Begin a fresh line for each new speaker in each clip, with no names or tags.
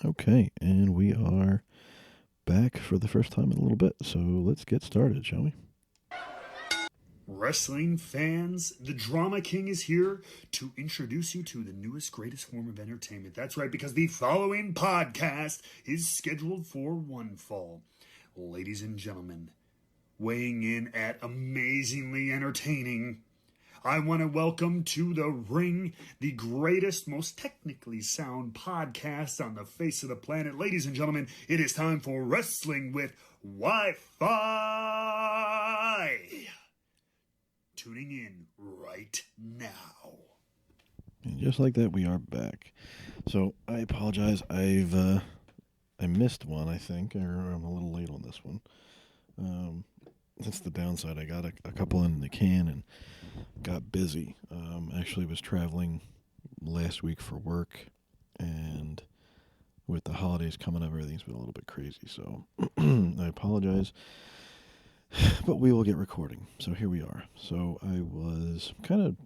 Okay, and we are back for the first time in a little bit, so let's get started, shall we?
Wrestling fans, the Drama King is here to introduce you to the newest, greatest form of entertainment. That's right, because the following podcast is scheduled for one fall. Ladies and gentlemen, weighing in at amazingly entertaining, I want to welcome to the ring the greatest, most technically sound podcast on the face of the planet. Ladies and gentlemen, it is time for Wrestling with Wi-Fi. Tuning in right now.
And just like that, we are back. So I apologize. I missed one, I think, or I'm a little late on this one. That's the downside. I got a couple in the can and got busy. Actually was traveling last week for work, and with the holidays coming up, everything's been a little bit crazy. So I apologize, but we will get recording. So here we are. So I was kind of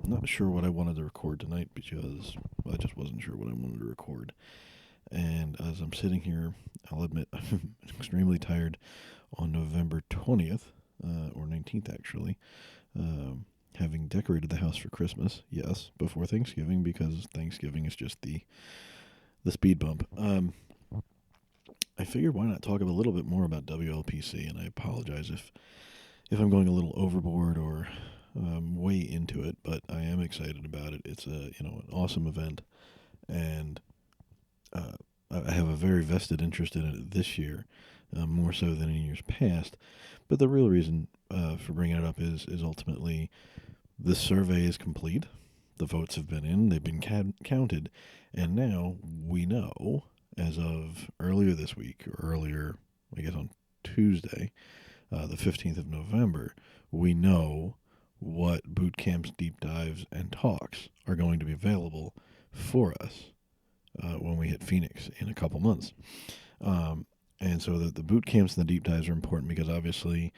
not sure what I wanted to record tonight because I just wasn't sure what I wanted to record. And as I'm sitting here, I'll admit I'm extremely tired on November 20th, or 19th actually, having decorated the house for Christmas, yes, before Thanksgiving, because Thanksgiving is just the speed bump. I figured why not talk a little bit more about WLPC, and I apologize if I'm going a little overboard or way into it, but I am excited about it. It's an awesome event, and I have a very vested interest in it this year, more so than in years past. But the real reason for bringing it up is ultimately the survey is complete. The votes have been in, they've been counted, and now we know, as of earlier this week, or earlier, I guess on Tuesday, the 15th of November, we know what boot camps, deep dives, and talks are going to be available for us when we hit Phoenix in a couple months. And so the boot camps and the deep dives are important because obviously,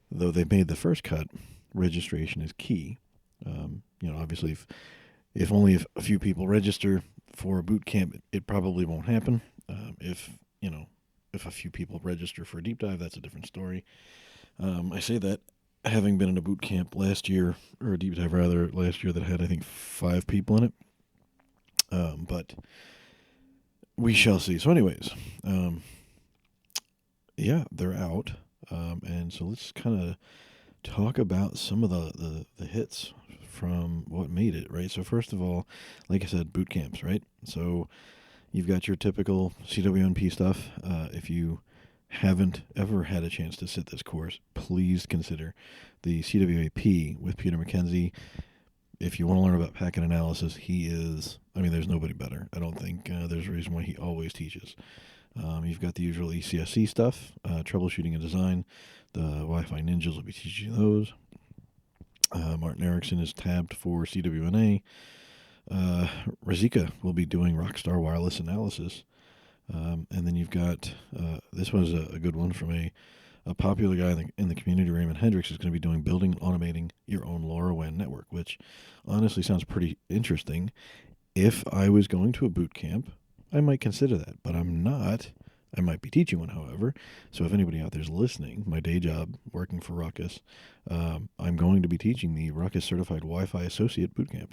though they made the first cut, registration is key. Obviously, if only a few people register for a boot camp, it probably won't happen. If a few people register for a deep dive, that's a different story. I say that having been in a boot camp last year, or a deep dive rather, last year that had, I think, 5 people in it. But we shall see. So anyways, yeah, they're out. And so let's kind of talk about some of the hits from what made it, right? So first of all, like I said, boot camps, right? So you've got your typical CWNP stuff. If you haven't ever had a chance to sit this course, please consider the CWAP with Peter McKenzie. If you want to learn about packet analysis, there's nobody better. I don't think there's a reason why he always teaches. You've got the usual ECSC stuff, troubleshooting and design. The Wi-Fi ninjas will be teaching those. Martin Erickson is tabbed for CWNA. Razika will be doing Rockstar Wireless Analysis. And then you've got, this was a good one from a popular guy in the community, Raymond Hendricks, is going to be doing building and automating your own LoRaWAN network, which honestly sounds pretty interesting. If I was going to a boot camp, I might consider that, but I'm not. I might be teaching one, however. So if anybody out there is listening, my day job working for Ruckus, I'm going to be teaching the Ruckus Certified Wi-Fi Associate Bootcamp,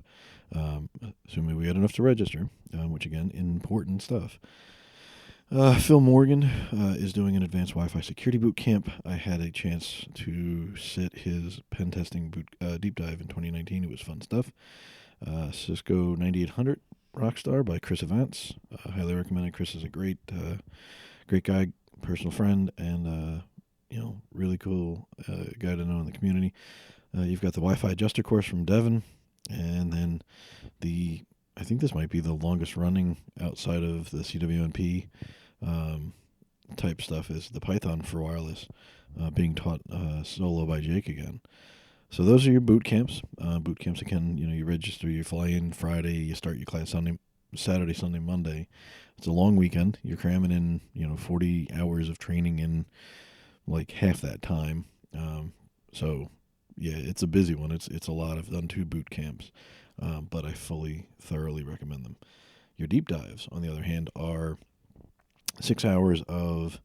assuming we get enough to register, which again, important stuff. Phil Morgan is doing an advanced Wi-Fi security boot camp. I had a chance to sit his pen testing deep dive in 2019. It was fun stuff. Cisco 9800 Rockstar by Chris Evans. Highly recommended. Chris is a great guy, personal friend, and really cool guy to know in the community. You've got the Wi-Fi adjuster course from Devin, and then I think this might be the longest running outside of the CWNP type stuff, is the Python for wireless, being taught solo by Jake again. So those are your boot camps. Boot camps, again, you register, you fly in Friday, you start your class Saturday, Sunday, Monday. It's a long weekend. You're cramming in, 40 hours of training in like half that time. So yeah, it's a busy one. It's a lot. I've done 2 boot camps, but I thoroughly recommend them. Your deep dives, on the other hand, are 6 hours of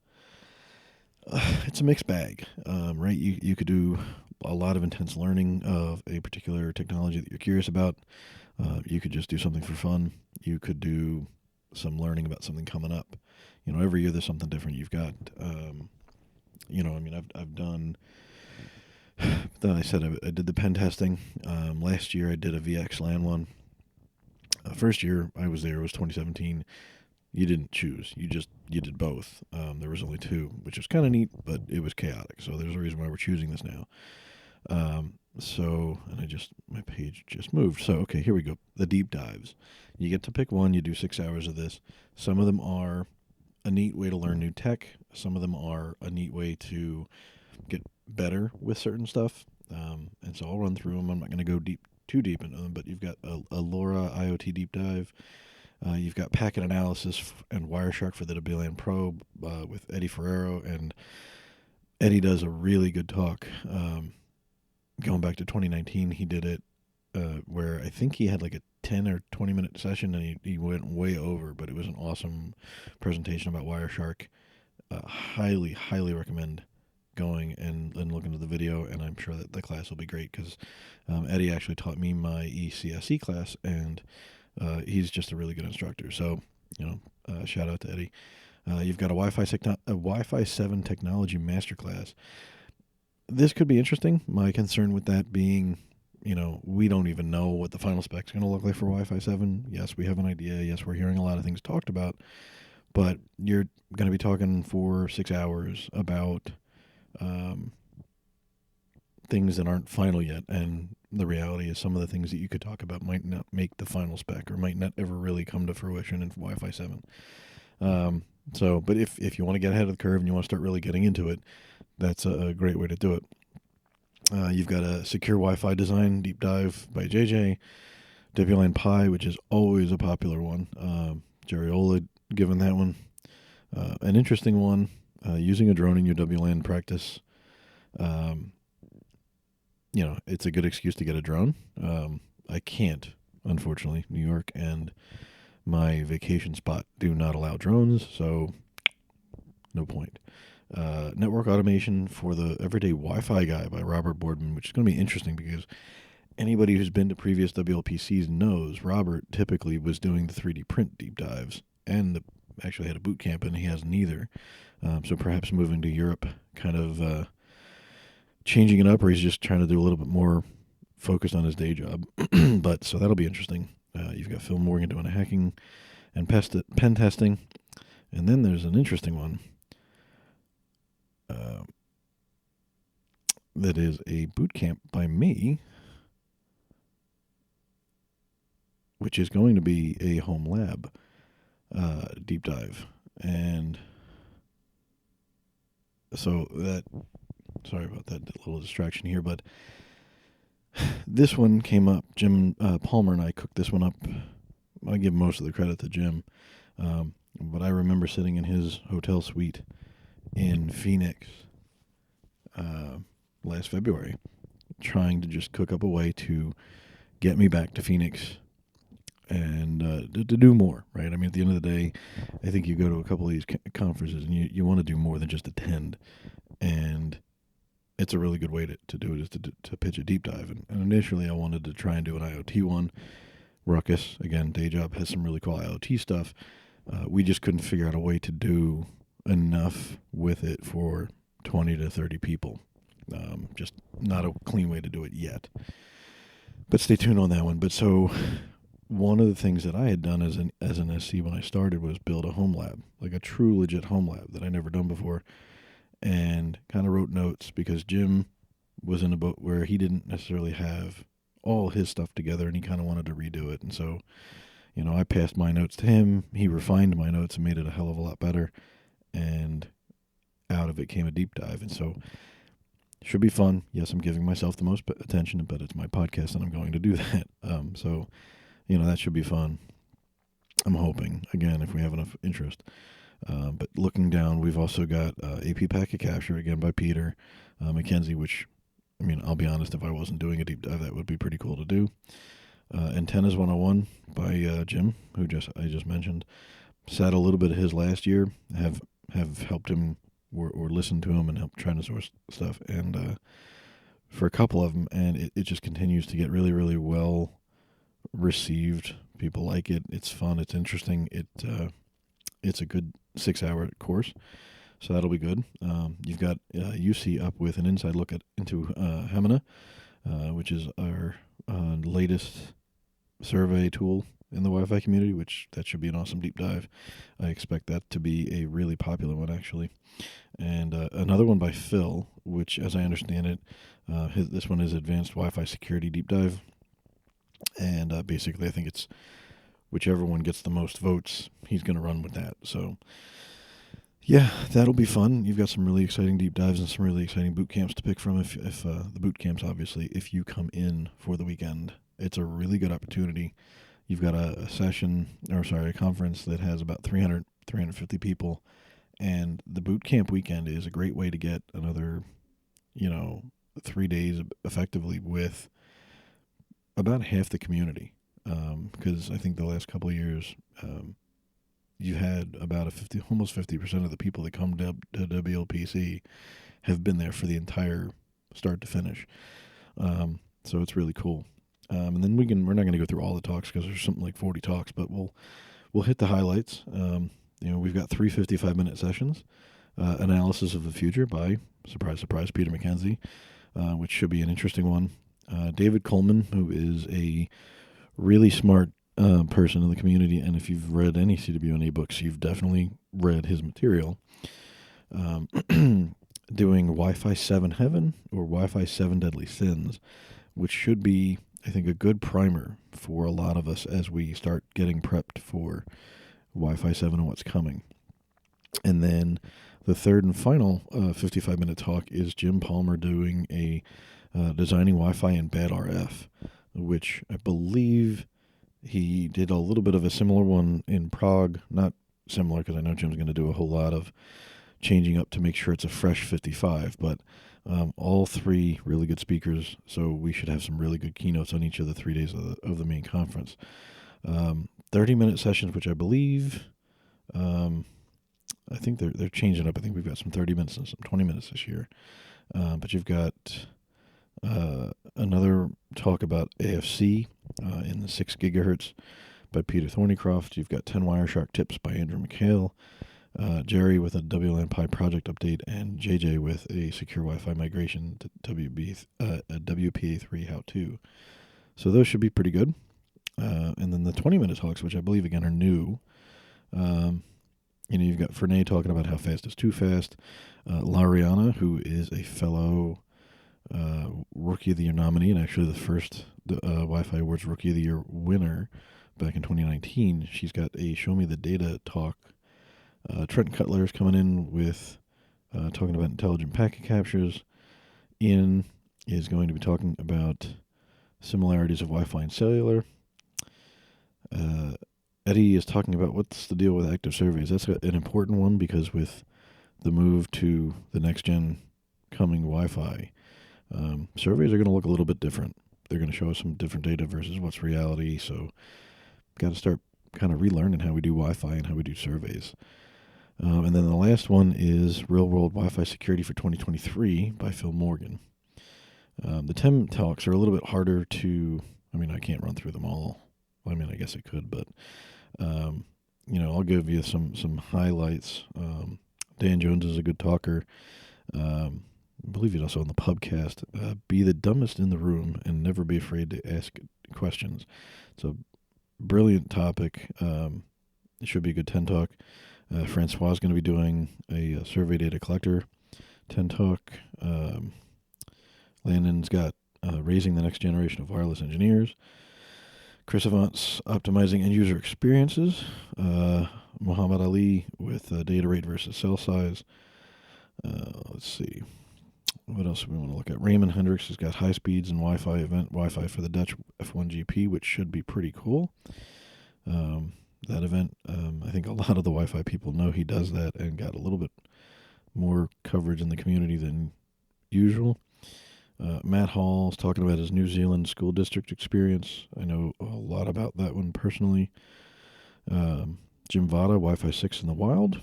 it's a mixed bag, right? You could do a lot of intense learning of a particular technology that you're curious about. You could just do something for fun. You could do some learning about something coming up. Every year there's something different. You've got, I've done. Then I said I did the pen testing. Last year I did a VX LAN one. First year I was there was 2017. You didn't choose. You did both. There was only two, which was kind of neat, but it was chaotic. So there's a reason why we're choosing this now. My page just moved. So, okay, here we go. The deep dives. You get to pick one. You do 6 hours of this. Some of them are a neat way to learn new tech. Some of them are a neat way to get better with certain stuff. And so I'll run through them. I'm not going to go too deep into them, but you've got a LoRa IoT deep dive. You've got packet analysis and Wireshark for the WLAN probe with Eddie Ferrero, and Eddie does a really good talk. Going back to 2019, he did it where I think he had like a 10 or 20 minute session, and he went way over, but it was an awesome presentation about Wireshark. Highly, highly recommend going and looking at the video, and I'm sure that the class will be great because Eddie actually taught me my ECSE class, and he's just a really good instructor. So, shout out to Eddie. You've got a Wi-Fi 7 technology masterclass. This could be interesting. My concern with that being, we don't even know what the final spec is going to look like for Wi-Fi 7. Yes, we have an idea. Yes, we're hearing a lot of things talked about, but you're going to be talking for 6 hours about things that aren't final yet, and the reality is some of the things that you could talk about might not make the final spec or might not ever really come to fruition in Wi-Fi 7. But if you want to get ahead of the curve and you want to start really getting into it, that's a great way to do it. You've got a secure Wi-Fi design deep dive by JJ, WLAN Pi, which is always a popular one. Jerry Ola given that one. An interesting one, using a drone in your WLAN practice. It's a good excuse to get a drone. I can't, unfortunately. New York and my vacation spot do not allow drones, so no point. Network automation for the everyday Wi-Fi guy by Robert Boardman, which is going to be interesting because anybody who's been to previous WLPCs knows Robert typically was doing the 3D print deep dives and actually had a boot camp, and he has neither. So perhaps moving to Europe, kind of changing it up, or he's just trying to do a little bit more focused on his day job. But so that'll be interesting. You've got Phil Morgan doing a hacking and pen testing. And then there's an interesting one that is a boot camp by me, which is going to be a home lab deep dive. And so sorry about that little distraction here, but this one came up. Jim Palmer and I cooked this one up. I give most of the credit to Jim. But I remember sitting in his hotel suite in Phoenix last February, trying to just cook up a way to get me back to Phoenix and to do more, right? I mean, at the end of the day, I think you go to a couple of these conferences and you want to do more than just attend. And it's a really good way to do it is to pitch a deep dive. And initially I wanted to try and do an IoT one. Ruckus, again, day job, has some really cool IoT stuff. We just couldn't figure out a way to do enough with it for 20 to 30 people. Just not a clean way to do it yet. But stay tuned on that one. But so one of the things that I had done as an SC when I started was build a home lab, like a true legit home lab that I never done before, and kind of wrote notes because Jim was in a boat where he didn't necessarily have all his stuff together and he kind of wanted to redo it. And so, I passed my notes to him. He refined my notes and made it a hell of a lot better. And out of it came a deep dive. And so should be fun. Yes, I'm giving myself the most attention, but it's my podcast and I'm going to do that. So, that should be fun. I'm hoping, again, if we have enough interest. But looking down, we've also got AP Packet Capture, again, by Peter Mackenzie, which, I'll be honest, if I wasn't doing a deep dive, that would be pretty cool to do. Antennas 101 by Jim, who I just mentioned. Sat a little bit of his last year. Have helped him or listened to him and helped trying to source stuff. And for a couple of them, and it just continues to get really, really well received. People like it. It's fun. It's interesting. It's a good 6-hour course, so that'll be good. You've got UC up with an inside look into Hemina, which is our latest survey tool in the Wi-Fi community, which that should be an awesome deep dive. I expect that to be a really popular one, actually. And another one by Phil, which, as I understand it, this one is Advanced Wi-Fi Security Deep Dive. And basically, I think it's whichever one gets the most votes, he's going to run with that. So, yeah, that'll be fun. You've got some really exciting deep dives and some really exciting boot camps to pick from. If the boot camps, obviously, if you come in for the weekend, it's a really good opportunity. You've got a conference that has about 300, 350 people, and the boot camp weekend is a great way to get another, 3 days effectively with about half the community. Because I think the last couple of years, you had about almost 50% of the people that come to WLPC have been there for the entire start to finish. So it's really cool. And then we're not going to go through all the talks because there's something like 40 talks, but we'll hit the highlights. We've got 3 55-minute sessions. Analysis of the future by, surprise, surprise, Peter McKenzie, which should be an interesting one. David Coleman, who is a really smart person in the community, and if you've read any CWNA books, you've definitely read his material. Doing Wi-Fi 7 Heaven or Wi-Fi 7 Deadly Sins, which should be, I think, a good primer for a lot of us as we start getting prepped for Wi-Fi 7 and what's coming. And then the third and final 55-minute talk is Jim Palmer doing a designing Wi-Fi in bad RF, which I believe he did a little bit of a similar one in Prague. Not similar because I know Jim's going to do a whole lot of changing up to make sure it's a fresh 55, but all three really good speakers, so we should have some really good keynotes on each of the 3 days of the main conference. 30-minute sessions, which I believe, I think they're changing up. I think we've got some 30 minutes and some 20 minutes this year. But you've got another talk about AFC in the 6 gigahertz by Peter Thornycroft. You've got 10 Wireshark tips by Andrew McHale. Jerry with a WLAN Pi project update, and JJ with a secure Wi-Fi migration to WPA3 how-to. So those should be pretty good. And then the 20-minute talks, which I believe, again, are new. You've got Fernay talking about how fast is too fast. Lariana, who is a fellow Rookie of the Year nominee, and actually the first Wi-Fi Awards Rookie of the Year winner back in 2019. She's got a Show Me the Data talk. Trent Cutler is coming in with talking about intelligent packet captures. Ian is going to be talking about similarities of Wi-Fi and cellular. Eddie is talking about what's the deal with active surveys. That's an important one because with the move to the next gen coming Wi-Fi, surveys are going to look a little bit different. They're going to show us some different data versus what's reality. So got to start kind of relearning how we do Wi-Fi and how we do surveys. And then the last one is Real World Wi-Fi Security for 2023 by Phil Morgan. The 10 talks are a little bit harder to, I can't run through them all. I guess I could, but, I'll give you some highlights. Dan Jones is a good talker. I believe he's also on the pubcast. Be the dumbest in the room and never be afraid to ask questions. It's a brilliant topic. It should be a good 10 talk. Francois is going to be doing a survey data collector 10 talk. Landon's got raising the next generation of wireless engineers. Chris Avant's optimizing end user experiences. Muhammad Ali with data rate versus cell size. Let's see. What else do we want to look at? Raymond Hendricks has got high speeds and Wi-Fi for the Dutch F1 GP, which should be pretty cool. That event, I think a lot of the Wi-Fi people know he does that and got a little bit more coverage in the community than usual. Matt Hall's talking about his New Zealand school district experience. I know a lot about that one personally. Jim Vada, Wi-Fi 6 in the wild.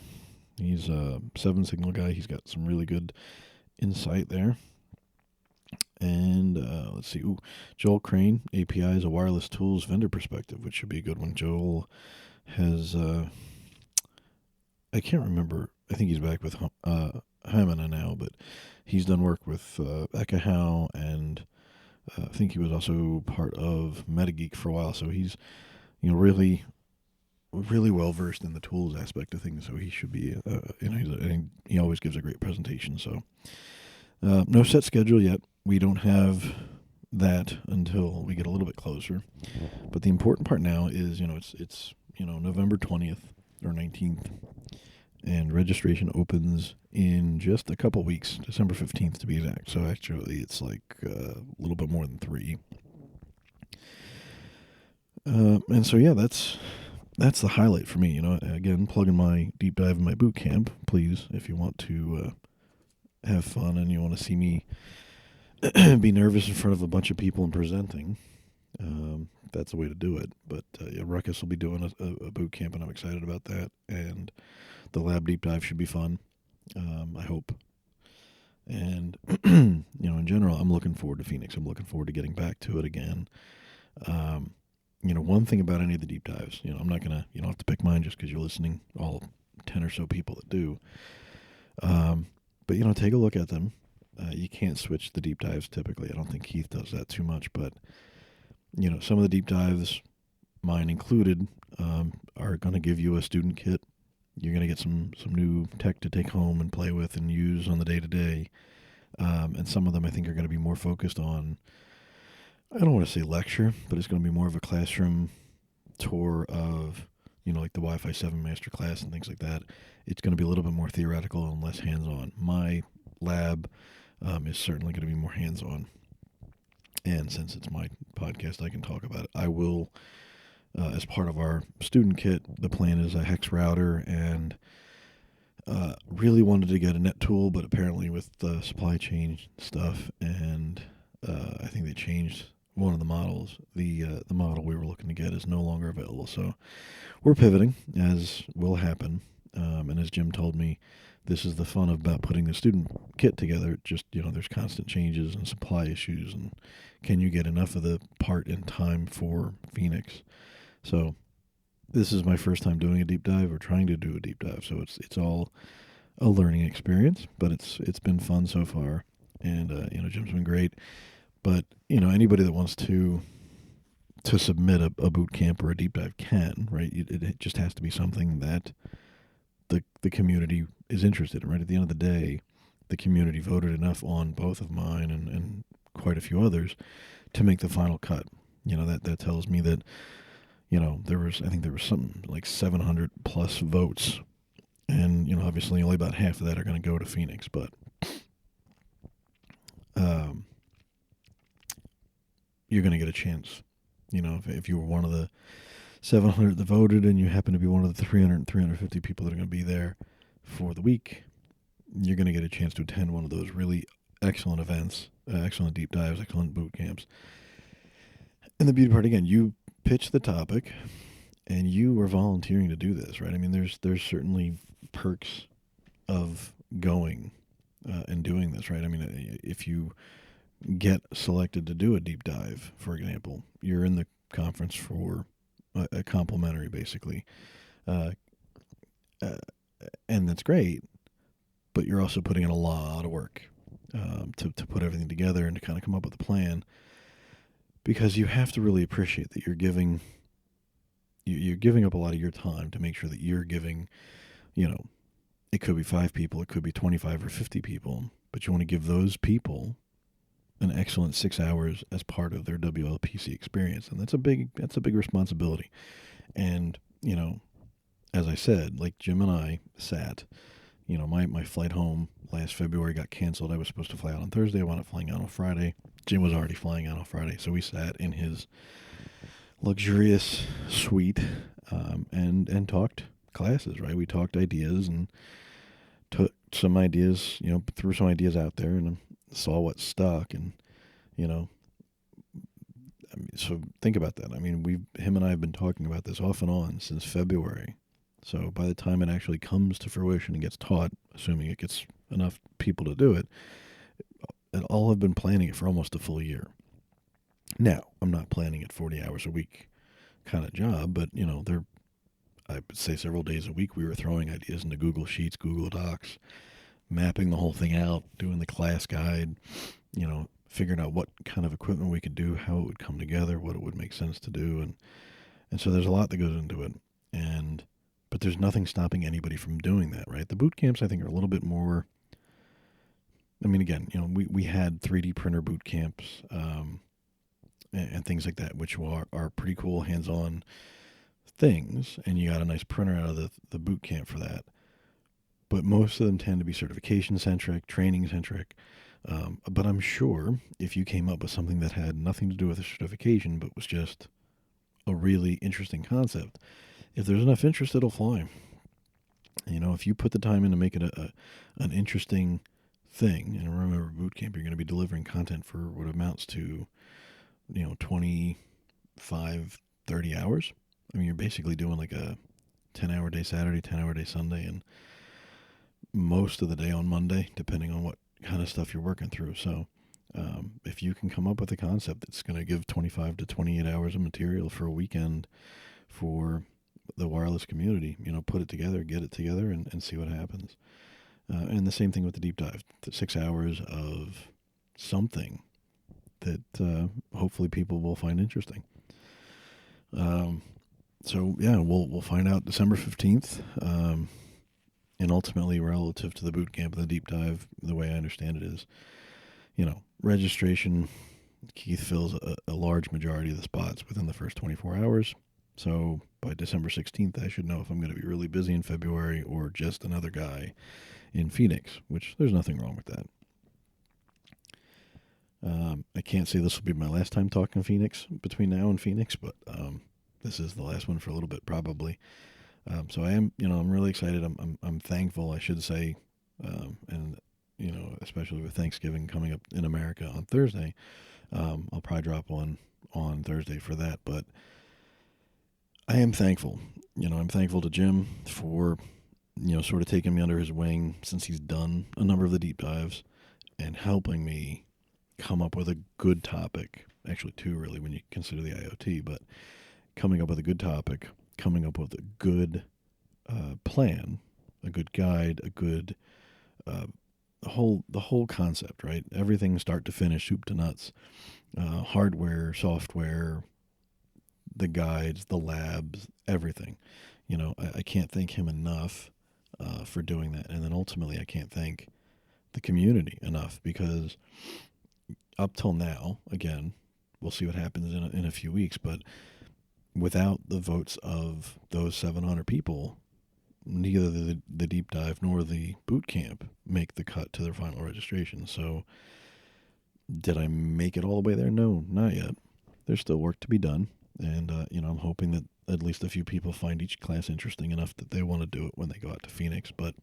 He's a 7 signal guy. He's got some really good insight there. And let's see. Joel Crane, APIs, a wireless tools vendor perspective, which should be a good one. Joel has, I can't remember. I think he's back with Hymena now, but he's done work with Ekahau, and I think he was also part of MetaGeek for a while. So he's, really well versed in the tools aspect of things. So he should be, he always gives a great presentation. So no set schedule yet. We don't have that until we get a little bit closer. But the important part now is, it's November 20th or 19th, and registration opens in just a couple weeks, December 15th to be exact. So actually, it's like a little bit more than 3. And so yeah, that's the highlight for me. Again, plugging my deep dive in my boot camp. Please, if you want to have fun and you want to see me be nervous in front of a bunch of people and presenting, that's the way to do it. But yeah, Ruckus will be doing a boot camp, and I'm excited about that. And the lab deep dive should be fun, I hope. And in general, I'm looking forward to Phoenix. I'm looking forward to getting back to it again. One thing about any of the deep dives, I'm not gonna, you don't have to pick mine just because you're listening. All 10 or so people that do. But take a look at them. You can't switch the deep dives typically. I don't think Keith does that too much, but some of the deep dives, mine included, are going to give you a student kit. You're going to get some new tech to take home and play with and use on the day-to-day. And some of them I think are going to be more focused on, I don't want to say lecture, but it's going to be more of a classroom tour of, like the Wi-Fi 7 master class and things like that. It's going to be a little bit more theoretical and less hands-on. My lab is certainly going to be more hands-on. And since it's my podcast, I can talk about it. I will, as part of our student kit, the plan is a hex router, and really wanted to get a net tool, but apparently with the supply chain stuff, and I think they changed one of the models. The model we were looking to get is no longer available, so we're pivoting, as will happen. And as Jim told me, this is the fun about putting the student kit together. Just, there's constant changes and supply issues, and can you get enough of the part in time for Phoenix? So this is my first time doing a deep dive, or trying to do a deep dive. So it's all a learning experience, but it's been fun so far. And, Jim's been great. But, anybody that wants to submit a boot camp or a deep dive can, right? It just has to be something that the community is interested in, right? At the end of the day, the community voted enough on both of mine and quite a few others to make the final cut. That tells me that, I think there was something like 700 plus votes, and, obviously only about half of that are going to go to Phoenix, but you're going to get a chance. If you were one of the 700 that voted and you happen to be one of the 350 people that are going to be there for the week, you're going to get a chance to attend one of those really excellent events, excellent deep dives, excellent boot camps. And the beauty part, again, you pitch the topic and you are volunteering to do this, right? I mean, there's certainly perks of going and doing this, right? I mean, if you get selected to do a deep dive, for example, you're in the conference for a complimentary, basically, and that's great. But you're also putting in a lot of work to put everything together and to kind of come up with a plan, because you have to really appreciate that you're giving up a lot of your time to make sure that you're giving, it could be 5 people, it could be 25 or 50 people, but you want to give those people an excellent 6 hours as part of their WLPC experience. And that's a big responsibility. And, as I said, like Jim and I sat, my flight home last February got canceled. I was supposed to fly out on Thursday. I wound up flying out on Friday. Jim was already flying out on Friday. So we sat in his luxurious suite and talked classes, right? We talked ideas and took some ideas, threw some ideas out there and saw what stuck. And you know, so think about that. I mean, him and I have been talking about this off and on since February. So by the time it actually comes to fruition and gets taught, assuming it gets enough people to do it, all have been planning it for almost a full year. Now, I'm not planning it 40 hours a week kind of job, but I would say several days a week we were throwing ideas into Google Sheets, Google Docs, mapping the whole thing out, doing the class guide, figuring out what kind of equipment we could do, how it would come together, what it would make sense to do, and so there's a lot that goes into it, but there's nothing stopping anybody from doing that, right? The boot camps, I think, are a little bit more. I mean, again, we had 3D printer boot camps and things like that, which are pretty cool hands-on things, and you got a nice printer out of the boot camp for that. But most of them tend to be certification-centric, training-centric. But I'm sure if you came up with something that had nothing to do with a certification, but was just a really interesting concept, if there's enough interest, it'll fly. If you put the time in to make it an interesting thing, and remember, boot camp, you're going to be delivering content for what amounts to, 25, 30 hours. I mean, you're basically doing like a 10-hour day Saturday, 10-hour day Sunday, and most of the day on Monday, depending on what kind of stuff you're working through. So if you can come up with a concept that's going to give 25 to 28 hours of material for a weekend for the wireless community, put it together, get it together, and see what happens. And the same thing with the deep dive, 6 hours of something that hopefully people will find interesting. So yeah, we'll find out December 15th. And ultimately, relative to the boot camp and the deep dive, the way I understand it is, registration, Keith fills a large majority of the spots within the first 24 hours. So by December 16th, I should know if I'm going to be really busy in February or just another guy in Phoenix, which there's nothing wrong with that. I can't say this will be my last time talking Phoenix between now and Phoenix, but this is the last one for a little bit probably. So I am, I'm really excited. I'm thankful, I should say, and especially with Thanksgiving coming up in America on Thursday, I'll probably drop one on Thursday for that. But I am thankful. I'm thankful to Jim for, sort of taking me under his wing since he's done a number of the deep dives and helping me come up with a good topic. Actually, two really when you consider the IoT, but coming up with a good topic, coming up with a good plan, a good guide, a good the whole concept, right? Everything start to finish, soup to nuts, hardware, software, the guides, the labs, everything. I can't thank him enough for doing that, and then ultimately I can't thank the community enough because up till now, again, we'll see what happens in a few weeks, but without the votes of those 700 people, neither the deep dive nor the boot camp make the cut to their final registration. So did I make it all the way there? No, not yet. There's still work to be done. And, I'm hoping that at least a few people find each class interesting enough that they want to do it when they go out to Phoenix. But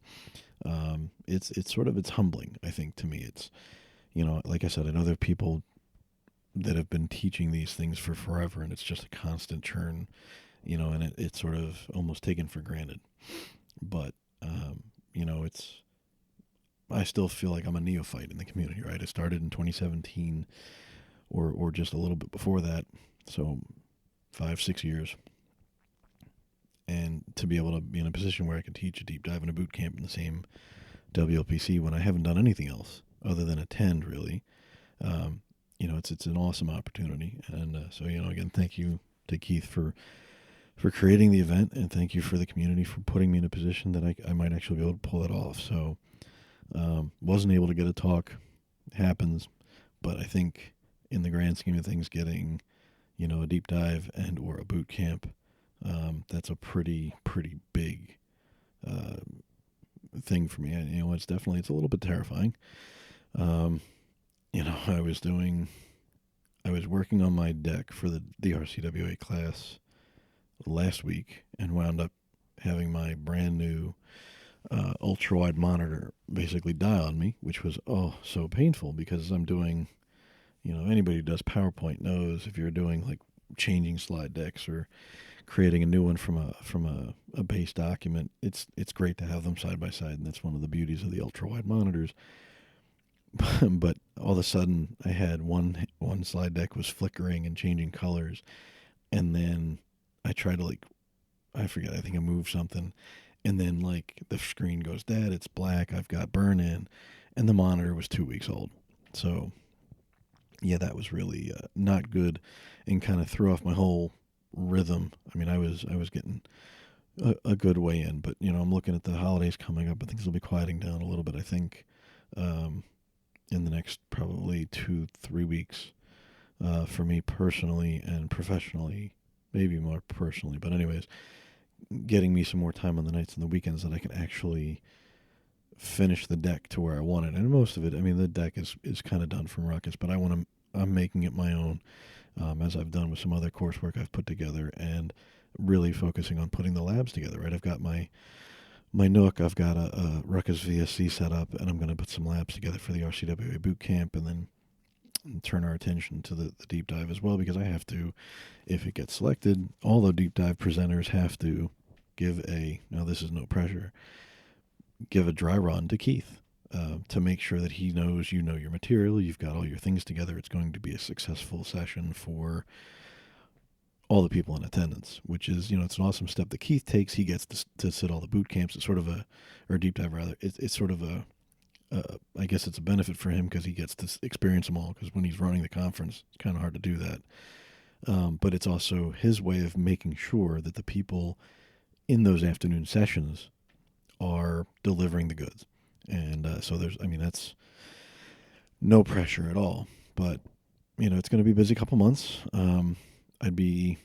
it's humbling, I think, to me. It's, like I said, I know there are people that have been teaching these things for forever, and it's just a constant churn, and it's sort of almost taken for granted. But, I still feel like I'm a neophyte in the community, right? I started in 2017 or just a little bit before that. So 5-6 years. And to be able to be in a position where I could teach a deep dive and a boot camp in the same WLPC when I haven't done anything else other than attend, really, it's an awesome opportunity. And so, again, thank you to Keith for creating the event, and thank you for the community for putting me in a position that I might actually be able to pull it off. So wasn't able to get a talk. Happens. But I think in the grand scheme of things, getting, a deep dive and or a boot camp, that's a pretty big thing for me. And, it's a little bit terrifying. I was working on my deck for the RCWA class last week and wound up having my brand new ultra-wide monitor basically die on me, which was so painful because I'm doing anybody who does PowerPoint knows if you're doing like changing slide decks or creating a new one from a base document, it's great to have them side by side, and that's one of the beauties of the ultra wide monitors. But all of a sudden, I had one slide deck was flickering and changing colors, and then I tried to I forget, I think I moved something, and then the screen goes dead, it's black, I've got burn in, and the monitor was 2 weeks old. So yeah, that was really not good, and kind of threw off my whole rhythm. I mean, I was getting a good way in, but I'm looking at the holidays coming up, and things will be quieting down a little bit. I think in the next probably 2-3 weeks for me personally and professionally, maybe more personally. But anyways, getting me some more time on the nights and the weekends that I can actually finish the deck to where I want it. And most of it, I mean, the deck is kind of done from Ruckus, but I'm making it my own, as I've done with some other coursework I've put together, and really focusing on putting the labs together, right? I've got my Nook, I've got a Ruckus VSC set up, and I'm going to put some labs together for the RCWA boot camp, and then turn our attention to the deep dive as well, because I have to, if it gets selected, all the deep dive presenters have to now this is no pressure, give a dry run to Keith to make sure that he knows you know your material, you've got all your things together, it's going to be a successful session for all the people in attendance, which is, it's an awesome step that Keith takes. He gets to sit all the boot camps. It's sort of or deep dive rather. It's sort of I guess it's a benefit for him because he gets to experience them all, because when he's running the conference, it's kind of hard to do that. But it's also his way of making sure that the people in those afternoon sessions are delivering the goods. And so that's no pressure at all. But, it's going to be a busy couple months. I'd be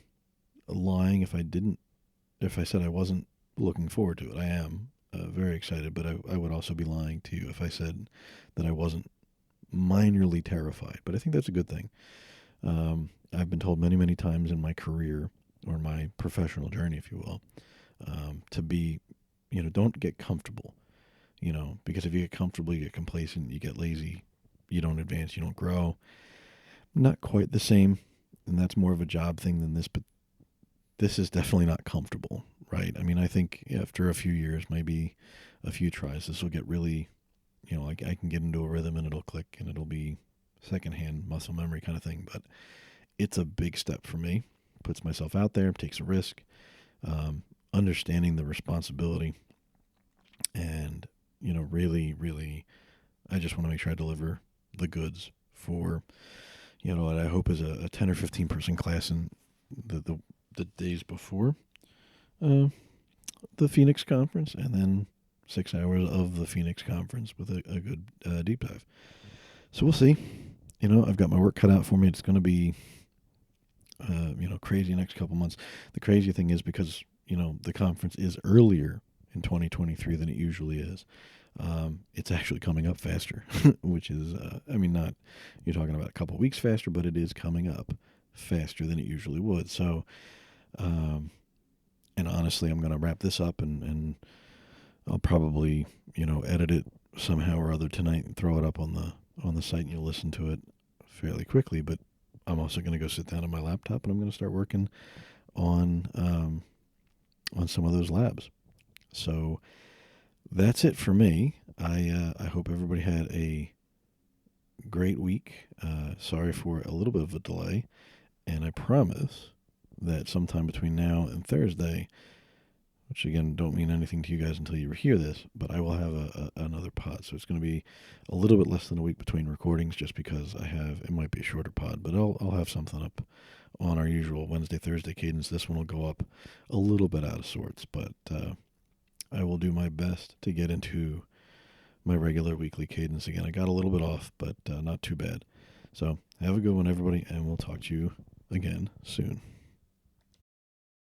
lying if I said I wasn't looking forward to it. I am very excited, but I would also be lying to you if I said that I wasn't minorly terrified. But I think that's a good thing. I've been told many, many times in my career, or my professional journey, if you will, to be, don't get comfortable, because if you get comfortable, you get complacent, you get lazy, you don't advance, you don't grow. Not quite the same. And that's more of a job thing than this, but this is definitely not comfortable, right? I mean, I think after a few years, maybe a few tries, this will get really, I can get into a rhythm and it'll click and it'll be secondhand muscle memory kind of thing. But it's a big step for me. Puts myself out there, takes a risk, understanding the responsibility, and, really, really, I just want to make sure I deliver the goods for, what I hope is a 10 or 15 person class in the days before the Phoenix conference, and then 6 hours of the Phoenix conference with a good deep dive. So we'll see. I've got my work cut out for me. It's going to be, crazy next couple months. The crazy thing is because, the conference is earlier in 2023 than it usually is. It's actually coming up faster, which is, not, you're talking about a couple weeks faster, but it is coming up faster than it usually would. So, and honestly, I'm going to wrap this up and I'll probably, edit it somehow or other tonight and throw it up on the site, and you'll listen to it fairly quickly. But I'm also going to go sit down on my laptop and I'm going to start working on some of those labs. So that's it for me. I hope everybody had a great week. Sorry for a little bit of a delay, and I promise that sometime between now and Thursday, which again don't mean anything to you guys until you hear this, but I will have another pod. So it's going to be a little bit less than a week between recordings, just because it might be a shorter pod, but I'll have something up on our usual Wednesday, Thursday cadence. This one will go up a little bit out of sorts, but I will do my best to get into my regular weekly cadence again. I got a little bit off, but not too bad. So have a good one, everybody, and we'll talk to you again soon.